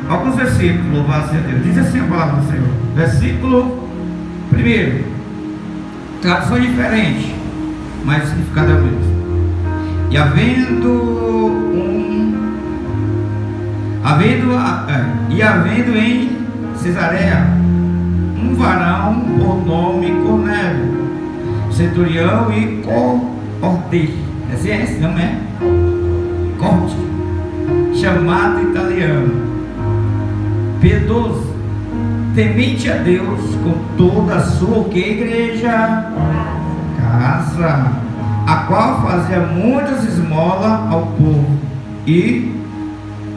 alguns versículos, louvado seja Deus. Diz assim a palavra do Senhor. Versículo 1. Tradução diferente, mas o significado é o mesmo. E havendo em Cesareia um varão por nome Cornélio, centurião e corte, esse não é? Corte, chamado italiano, piedoso, temente a Deus com toda a sua igreja, casa, a qual fazia muitas esmolas ao povo e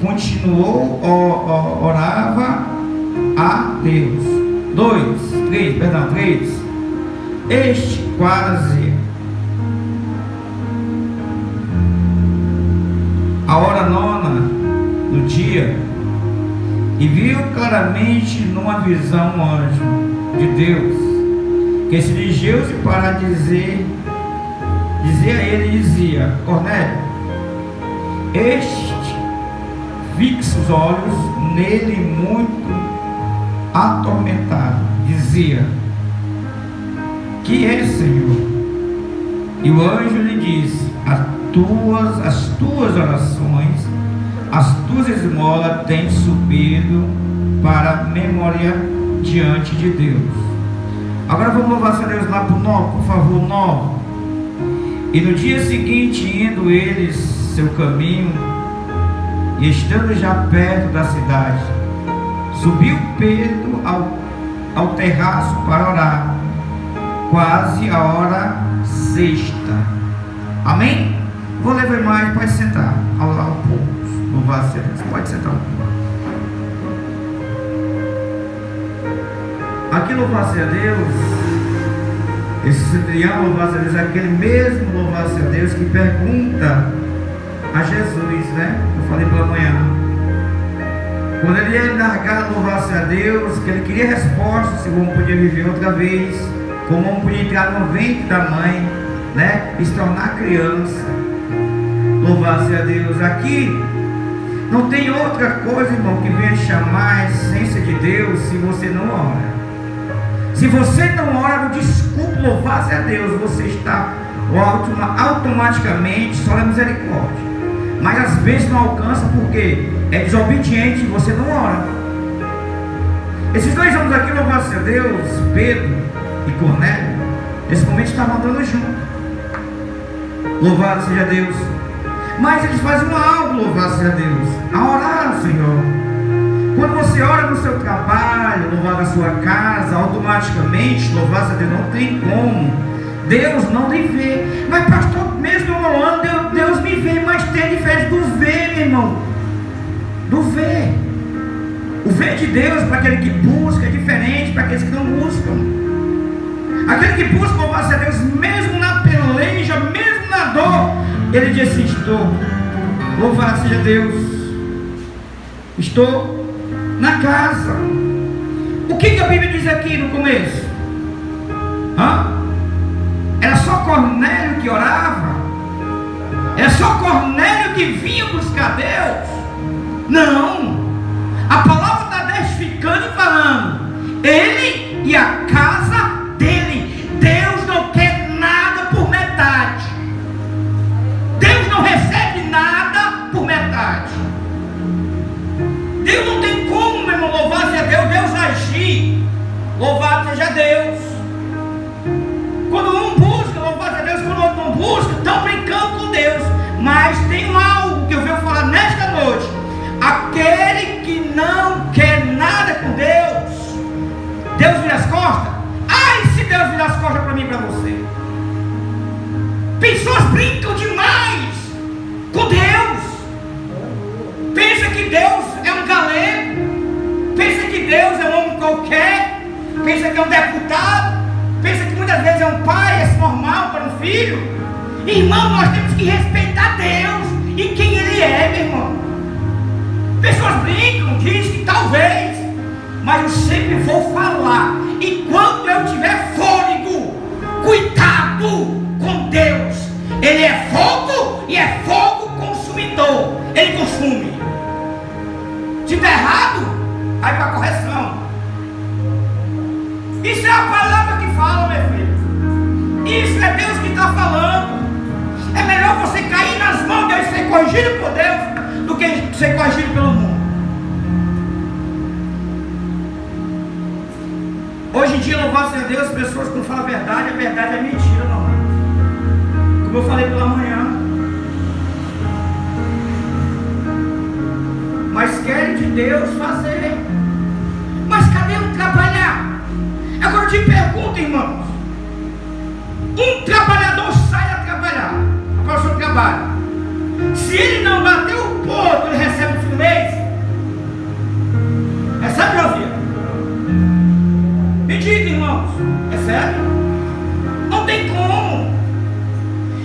continuou, orava a Deus. 3. Este quase a hora 9 do dia, e viu claramente numa visão um anjo de Deus, que se dirigiu-se para dizer a ele, Cornélio. Este fixa os olhos nele muito atormentado, dizia: que é, Senhor? E o anjo lhe disse: as tuas orações, as tuas esmolas têm subido para a memória diante de Deus. Agora vamos louvar a Deus lá para o 9, por favor, 9. E no dia seguinte, indo eles seu caminho, e estando já perto da cidade, subiu Pedro ao terraço para orar, quase a hora 6. Amém? Vou levar mais, pode sentar ao povo. Louvado seja Deus, pode sentar. Aqui, louvado seja Deus, esse centurião, louvado seja Deus, é aquele mesmo, louvado seja Deus, que pergunta a Jesus, né? Eu falei pela manhã, quando ele ia largar, louvado seja Deus, que ele queria resposta se o homem podia viver outra vez, como o homem podia entrar no ventre da mãe, né? E se tornar criança. Louvado seja Deus. Aqui não tem outra coisa, irmão, que venha chamar a essência de Deus se você não ora. Se você não ora, desculpa, louvado seja Deus, você está automaticamente só na misericórdia. Mas às vezes não alcança porque é desobediente e você não ora. Esses 2 homens aqui, louvado seja Deus, Pedro e Cornélio, nesse momento estavam andando juntos. Louvado seja Deus. Mas eles faziam algo, louvado seja Deus, a orar, Senhor. Quando você ora no seu trabalho, louvado na sua casa, automaticamente, louvado seja Deus, não tem como Deus não lhe vê. Mas pastor, mesmo eu orando, Deus me vê. Mas tem diferença do ver, meu irmão. Do ver. O ver de Deus para aquele que busca é diferente para aqueles que não buscam. Aquele que busca, louvado seja Deus, mesmo na peleja, mesmo na dor, ele diz assim: estou, louvado seja Deus, estou na casa. O que a Bíblia diz aqui no começo? Era só Cornélio que orava? Era só Cornélio que vinha buscar Deus? Não. A palavra está testificando e falando: ele e a casa dele. Deus não quer nada por metade. Deus não recebe nada por metade. Deus não tem como, meu irmão, louvado seja Deus, Deus agir. Louvado seja Deus. Quando um busca, louvado seja Deus, quando o outro não busca, estão brincando com Deus. Mas tem algo que eu venho falar nesta noite: aquele que não quer nada com Deus, Deus vira as costas. Ai, se Deus virar as costas para mim e para você. Pessoas brincam demais com Deus. Pensa que Deus é um galego. Pensa que Deus é um homem qualquer. Pensa que é um deputado. Pensa que muitas vezes é um pai, é normal para um filho. Irmão, nós temos que respeitar Deus e quem Ele é, meu irmão. Pessoas brincam, dizem que talvez, mas eu sempre vou falar. Enquanto eu tiver fôlego, cuidado com Deus. Ele é fogo e é fogo consumidor. Ele consome. Se der errado, vai para correção. Isso é a palavra que fala, meu filho. Isso é Deus que está falando. É melhor você cair nas mãos de Deus e ser corrigido por Deus do que ser corrigido pelo mundo. Hoje em dia, louvado seja Deus, as pessoas quando falam a verdade é mentira, não é? Como eu falei pela manhã. Mas querem de Deus fazer. Mas cadê o trabalhar? Agora eu te pergunto, irmãos. Um trabalhador sai a trabalhar para o seu trabalho. Se ele não bater o ponto, ele recebe no fim do mês. Recebe, Jovia? Me diga, irmãos. Recebe? Não tem como.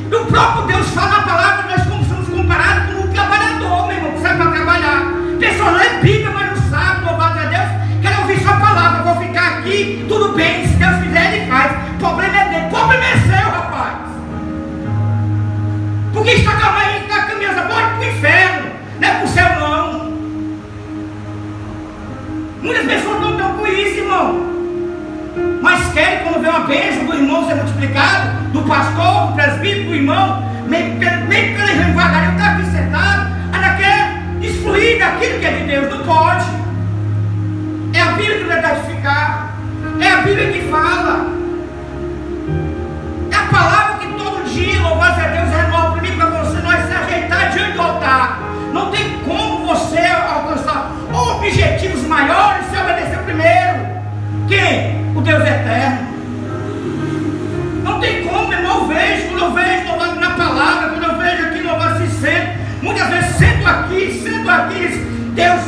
E o próprio Deus fala na palavra, nós somos comparados com um trabalhador, meu irmão, que sai para trabalhar. Pessoa lê Bíblia, mas não sabe, louvado a Deus, quer ouvir sua palavra, vou ficar aqui, tudo bem, se Deus fizer, ele faz. O problema é dele, o problema é seu, rapaz. Porque está caminhando para o inferno, não é para o céu, não. Muitas pessoas não estão com isso, irmão. Mas querem, quando vê uma bênção do irmão ser multiplicado, do pastor, do presbítero, do irmão, meio pela devagarinho, está aqui sentado, ainda quer excluir daquilo que é de Deus. Não pode. É a Bíblia que vai testificar. É a Bíblia que fala. É a palavra que todo dia, louvado a Deus, renova para mim, para você, nós se ajeitar diante do altar. Não tem como você alcançar objetivos maiores se obedecer primeiro. Quem? O Deus eterno. Não tem como, meu irmão. Quando eu vejo louvado na palavra, quando eu vejo aqui louvado se sento, muitas vezes sento aqui, Deus,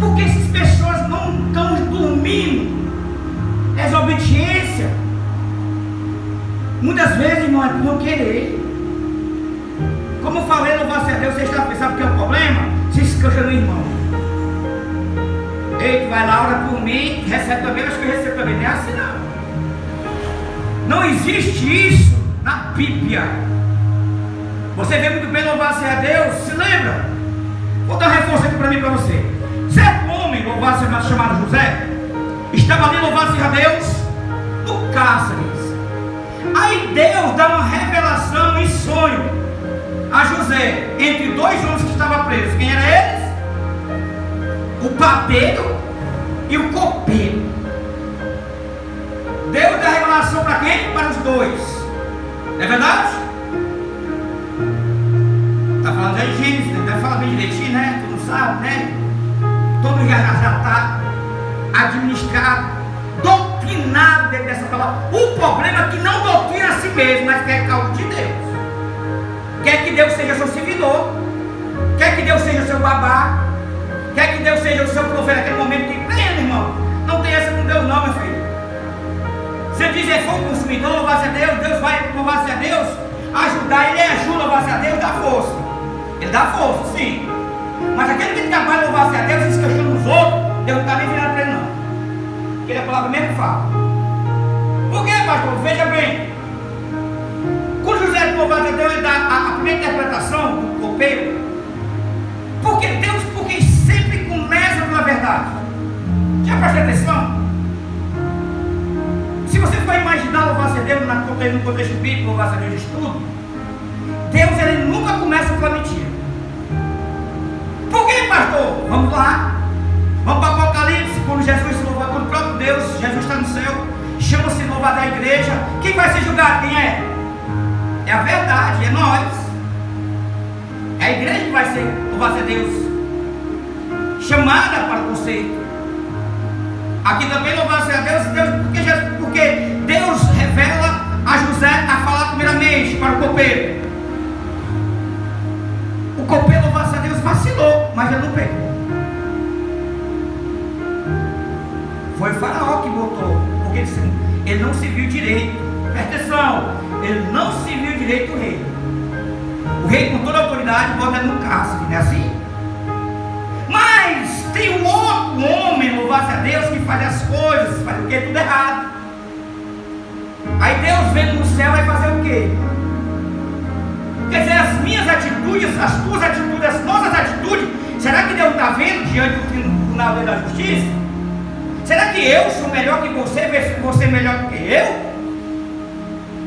porque essas pessoas não estão dormindo? Desobediência. Muitas vezes, irmão, é por não querer. Como eu falei, louvado seja Deus, você está pensando que é o problema? Se escanja no irmão. Ei, tu vai lá, ora por mim, recebe também, acho que eu recebo também. Não é assim, não. Não existe isso na Bíblia. Você vê muito bem, louvado seja Deus, se lembra? Vou dar um reforço aqui para mim e para você. Certo homem, louvado seja chamado José, estava ali, louvado seja Deus, no cárcere. Aí Deus dá uma revelação em sonho a José, entre dois homens que estavam presos. Quem eram eles? O padeiro e o copeiro. Deus dá revelação para quem? Para os dois. Não é verdade? Está falando aí, gente, deve falar bem direitinho, né? Tu não sabe, né? Todo já está administrado, doutrinado dentro dessa palavra. O problema é que não doutrina a si mesmo, mas quer causa de Deus. Quer que Deus seja seu servidor, quer que Deus seja seu babá, quer que Deus seja o seu profeta naquele momento que pleno, irmão. Não tem essa com Deus não, meu filho. Você diz, é fogo consumidor, louvado seja Deus, Deus vai, louvado seja Deus, ajudar, ele ajuda, louvado seja Deus, dá força. Ele dá força, sim. Mas aquele que trabalha, louvado seja Deus, se esquecendo nos outros, Deus não está nem virando para ele não. Porque a palavra mesmo fala. Por quê, pastor? Veja bem. Quando José, louvado seja Deus, ele dá a primeira interpretação do copeiro. Porque Deus, porque sempre começa pela verdade. Já prestou atenção? Se você for imaginar louvado seja Deus no contexto bíblico, louvado seja Deus de estudo, Deus ele nunca começa pela mentira. Por quê, pastor? Vamos lá. Vamos para o Apocalipse, quando Jesus se louva, quando o próprio Deus, Jesus está no céu, chama-se louvado a igreja. Quem vai ser julgado? Quem é? É a verdade, é nós. É a igreja que vai ser, louvado a Deus, chamada para o conceito. Aqui também louvado seja Deus, porque Deus revela a José a falar primeiramente para o copeiro. O copeiro, louvado seja Deus, vacilou, mas ele não pegou. Foi o faraó que botou, porque ele não se viu direito. Presta atenção, ele não se viu direito o rei. O rei com toda a autoridade bota ele no cárcere, não é assim? Mas tem um outro homem, louvado a Deus, que faz as coisas, faz o que? Tudo errado. Aí Deus vem no céu e vai fazer o quê? Quer dizer, as minhas atitudes, as tuas atitudes, as nossas atitudes, será que Deus está vendo? diante do tribunal da justiça? Será que eu sou melhor que você, você é melhor do que eu?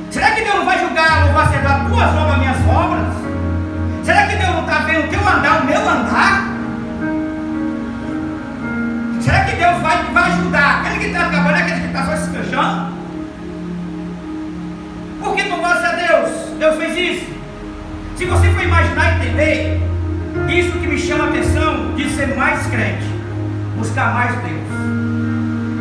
Será que Deus não vai julgar, louvado seja Deus, as tuas obras, as minhas obras? Será que Deus não está vendo o teu andar, o meu andar? Será que Deus vai ajudar aquele que está trabalhando, aquele que está só se queixando? Por que louvado seja Deus? Deus fez isso. Se você for imaginar e entender, isso que me chama a atenção de ser mais crente, buscar mais Deus.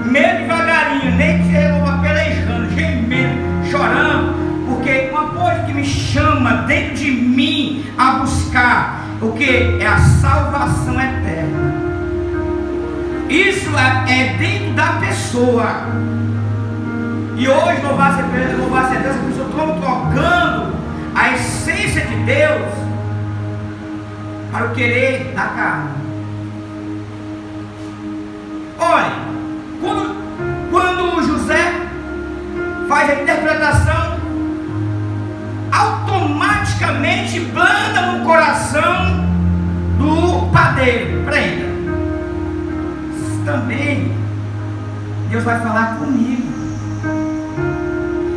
Meio devagarinho, nem que você louva pelejando, gemendo, chorando, porque uma coisa que me chama dentro de mim a buscar o que? É a salvação eterna. Isso é dentro da pessoa. E hoje, louvado seja Deus, as pessoas estão trocando a essência de Deus para o querer da carne. Olha, quando José faz a interpretação, automaticamente blanda no coração do padeiro. Prenda. Também Deus vai falar comigo.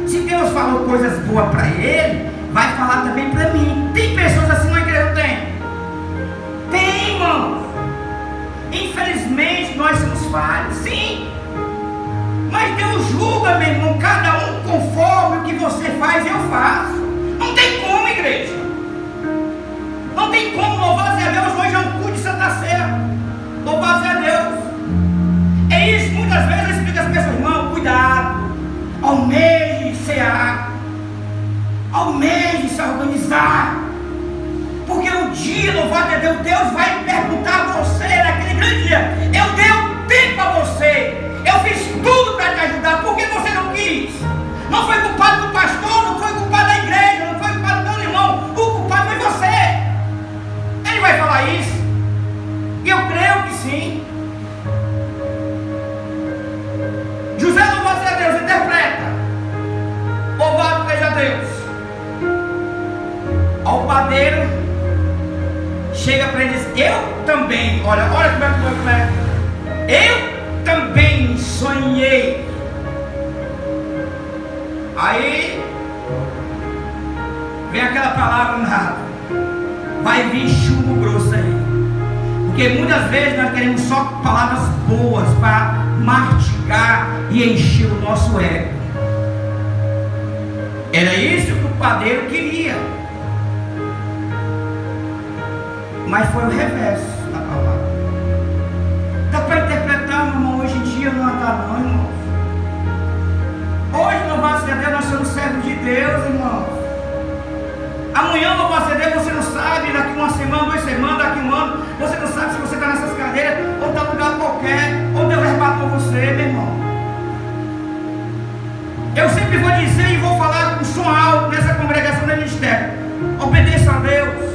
Se Deus falou coisas boas para ele, vai falar também para mim. Tem pessoas assim na igreja? Tem, irmão. Infelizmente nós somos falhos, sim. Mas Deus julga, meu irmão, cada um conforme o que você faz, eu faço. Não tem como, igreja. Não tem como. Louvado seja Deus, hoje é um culto de Santa Ceia. Louvado seja Deus. É isso, muitas vezes eu explico às pessoas, irmão, cuidado, almeje cear, almeje se organizar, porque um dia, louvado é Deus, Deus vai perguntar a você naquele grande dia, eu dei um tempo a você, eu fiz tudo para te ajudar, por que você não quis? Não foi culpado do pastor, não foi culpado da igreja, não foi culpado do teu irmão, o culpado foi você. Ele vai falar isso, e eu creio que sim. José, louvado seja Deus, interpreta. Louvado seja Deus. Ao padeiro chega para ele e diz: eu também, olha como é que foi. Eu também sonhei. Aí vem aquela palavra nada. Vai vir chumbo grosso aí. Porque muitas vezes nós queremos só palavras boas para mastigar e encher o nosso ego. Era isso que o padeiro queria. Mas foi o reverso da palavra. Dá para interpretar, meu irmão, hoje em dia não dá não, irmãos. Hoje, louvado seja Deus, nós somos servos de Deus, irmãos. Amanhã, louvado seja Deus, você não sabe, daqui uma semana, 2 semanas, daqui um ano, você não sabe se você está nessas cadeiras ou está em lugar qualquer, ou Deus arrebatou você, meu irmão. Eu sempre vou dizer e vou falar com som alto nessa congregação do ministério: obedeça a Deus.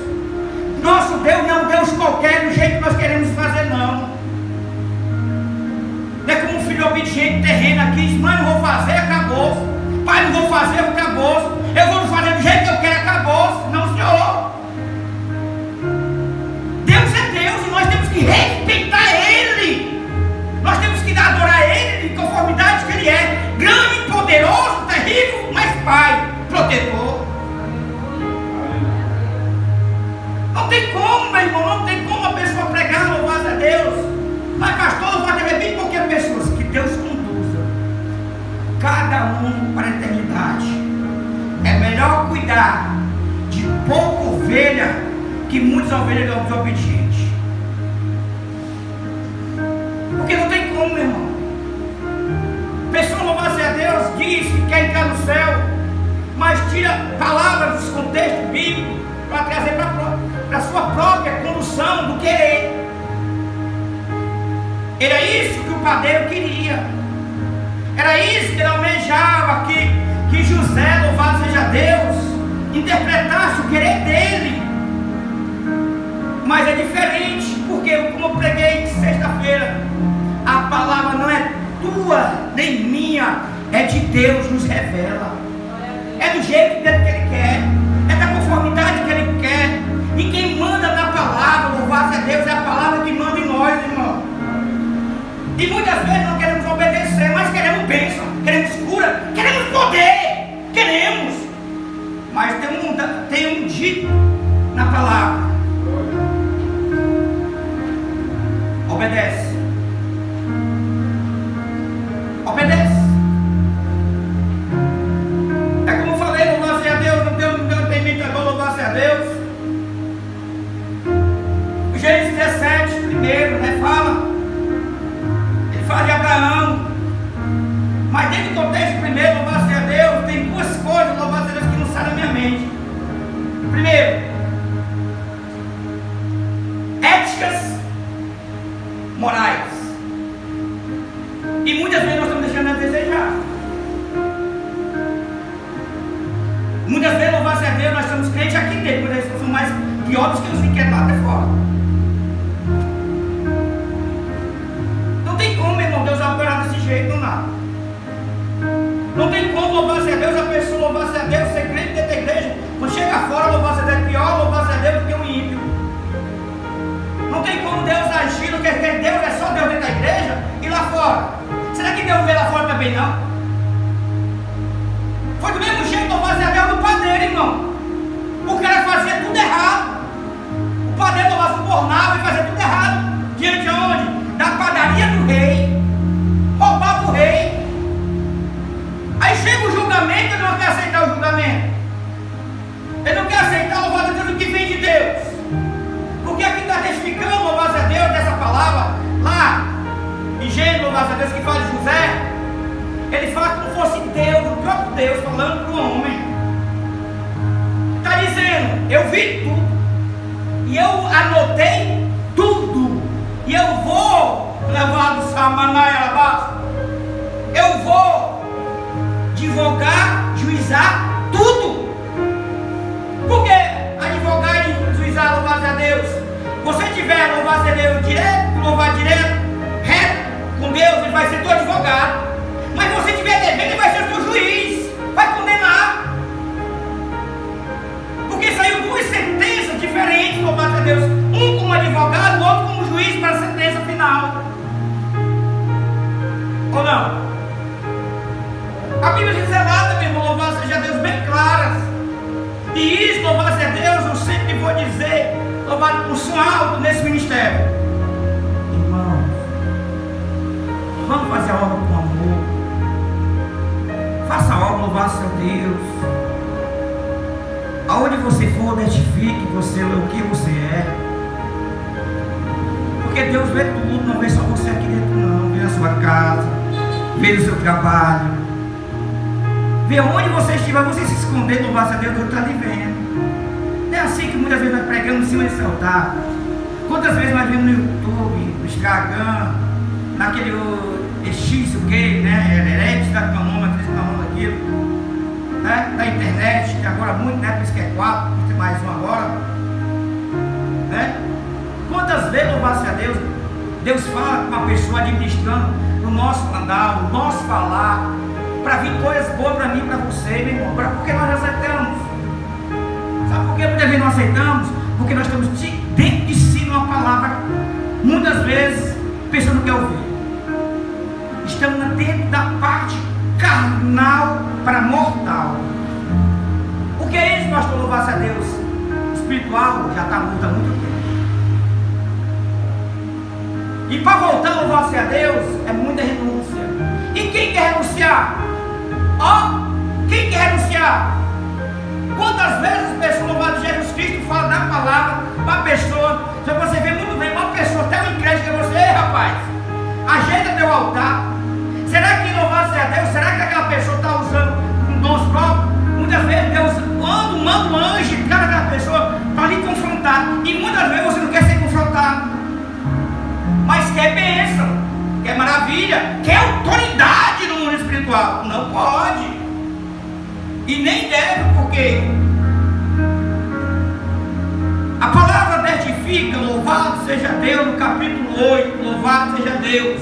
Nosso Deus não é um Deus qualquer do jeito que nós queremos fazer, não. Não é como um filho obediente terreno aqui, diz: mãe, não vou fazer, acabou. Pai, não vou fazer, acabou. Eu vou fazer do jeito que eu quero, acabou. Não, senhor. Deus é Deus e nós temos que respeitar Ele. Nós temos que adorar Ele em conformidade que Ele é. Grande, poderoso, terrível, mas Pai, protetor. Não tem como, meu irmão, não tem como a pessoa pregar, louvado a Deus. Mas pastor, louvado a Deus, bem poucas pessoas. Que Deus conduza cada um para a eternidade. É melhor cuidar de pouca ovelha que muitas ovelhas desobedientes. Porque não tem como, meu irmão. Pessoa, louvado seja Deus, diz que quer entrar no céu, mas tira palavras dos contextos bíblicos para trazer para a sua própria condução do querer. Era isso que o padeiro queria. Era isso que ele almejava, que José, louvado seja Deus, interpretasse o querer dele. Mas é diferente, porque como eu preguei sexta-feira, a palavra não é tua nem minha, é de Deus, nos revela. É do jeito dele que Ele quer, é da conformidade que Ele quer. E quem manda na palavra, louvado seja Deus, é a palavra que manda em nós. E muitas vezes não queremos obedecer, mas queremos bênção, queremos cura, queremos poder, queremos. Mas tem um dito na palavra: obedece. Obedece. É como eu falei, louvar-se a Deus, não tem entendimento, é bom louvar-se a Deus. O Gênesis 17, primeiro, né, ele fala de Abraão. Mas dentro do contexto, primeiro, louvar-se a Deus, tem duas coisas, louvar-se a Deus, que não saem da minha mente. Primeiro, éticas morais. E muitas vezes nós estamos deixando a desejar. Muitas vezes, louvar-se a Deus, nós somos crentes aqui dentro, mas nós somos mais piores que os que querem lá até fora. Não tem como, meu irmão, Deus operar desse jeito, não dá. Não tem como louvar-se a Deus, a pessoa louvar-se a Deus, ser crente dentro da igreja, quando chega fora, louvar-se a Deus é pior, louvar-se a Deus do que um ímpio. Não tem como Deus agir, porque Deus é só Deus dentro da igreja e lá fora. Será que Deus vê lá fora também não? Foi do mesmo jeito louvar-se a Deus do padeiro, irmão. O cara fazia tudo errado. O padeiro louvava e fazia tudo errado. Diante de onde? Da padaria do rei. Roubava o rei. Aí chega o julgamento, ele não quer aceitar o julgamento. Ele não quer aceitar o louvado a Deus do que vem de Deus. Porque aqui está testificando louvado a Deus dessa palavra lá em Gênesis, louvado a Deus, que fala de José. Ele fala como fosse Deus, o próprio Deus, falando para o homem. Está dizendo: eu vi tudo, e eu anotei tudo, e eu vou levar do Samanaia abaixo. Eu vou divulgar, juizar tudo. Por que advogar e juizar, louvado a Deus? Você tiver louvado a Deus direto, louvar direto, reto com Deus, ele vai ser teu advogado. Mas se você tiver devendo, ele vai ser o teu juiz, vai condenar. Porque saiu duas sentenças diferentes, louvado a Deus. Um como advogado, o outro como juiz para a sentença final. Ou não? A Bíblia diz zelada, meu irmão, louvado seja Deus, bem claras. E isso, louvado seja Deus, eu sempre vou dizer, louvado por som alto nesse ministério. Irmãos, vamos fazer a obra com amor. Faça a obra, louvado seja Deus. Aonde você for, identifique você, o que você é. Porque Deus vê tudo, não vê só você aqui dentro não. Vê a sua casa, vê o seu trabalho, vê onde você estiver. Você se esconder, louvado a Deus, Deus está lhe vendo. Não é assim que muitas vezes nós pregamos em cima desse altar. Quantas vezes nós vemos no YouTube, no Instagram, naquele X, o que, né? Herete, está com o nome, aquilo, né? Da internet, que agora muito, né? Por isso que é 4, tem mais um agora, né? Quantas vezes, louvado a Deus, Deus fala com uma pessoa administrando o nosso canal, o nosso falar, para vir coisas boas para mim e para você, meu irmão. Porque nós aceitamos. Sabe por que muitas vezes não aceitamos? Porque nós estamos dentro de si uma palavra, muitas vezes, pensando que é ouvir. Estamos dentro da parte carnal para mortal. O que é isso, pastor? Louvar-se a Deus. Espiritual já está morto há muito tempo. E para voltar a louvar-se a Deus é muita renúncia. E quem quer renunciar? Quem quer renunciar? Quantas vezes a pessoa louvada de Jesus Cristo fala da palavra para a pessoa? Só você vê muito bem uma pessoa tão incrédula que você: ei, rapaz, ajeita teu altar. Será que louvar-se a Deus? Será que aquela pessoa está usando um dons próprios? Muitas vezes Deus manda um anjo em cada daquela pessoa para lhe confrontar. E muitas vezes você não quer ser confrontado, mas quer bênção, quer maravilha, quer autoridade no mundo espiritual. Não pode. E nem deve, porque a palavra testifica: louvado seja Deus, no capítulo 8, louvado seja Deus.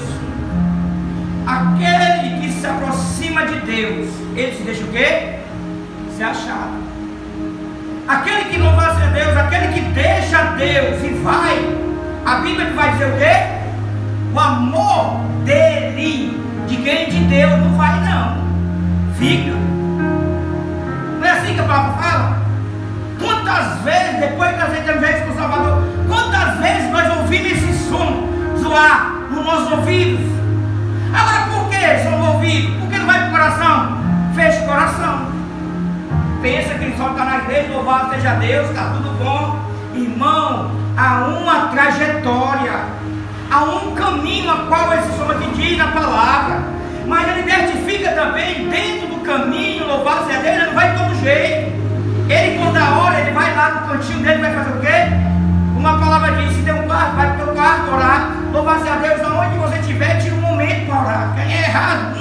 Aquele que se aproxima de Deus, ele se deixa o quê? Se achar. Aquele que louva a Deus, aquele que deixa Deus e vai, a Bíblia vai dizer o quê? o amor dele, de quem? De Deus, não vai não, fica. Não é assim que a palavra fala? Quantas vezes, depois que nós entramos com o Salvador, quantas vezes nós ouvimos esse som zoar nos nossos ouvidos? Agora por que somos ouvidos? Porque não vai para o coração? Fecha o coração. Pensa que só está na igreja, louvado seja Deus, está tudo bom. Irmão, há uma trajetória, há um caminho a qual esse som aqui diz na palavra. Mas ele identifica também dentro do caminho, louvado seja Deus, ele não vai de todo jeito. Ele, quando a hora, ele vai lá no cantinho dele, vai fazer o quê? Uma palavra diz: se tem um quarto, vai para o teu quarto orar. Louvado seja Deus, aonde você estiver, tira um momento para orar. É errado?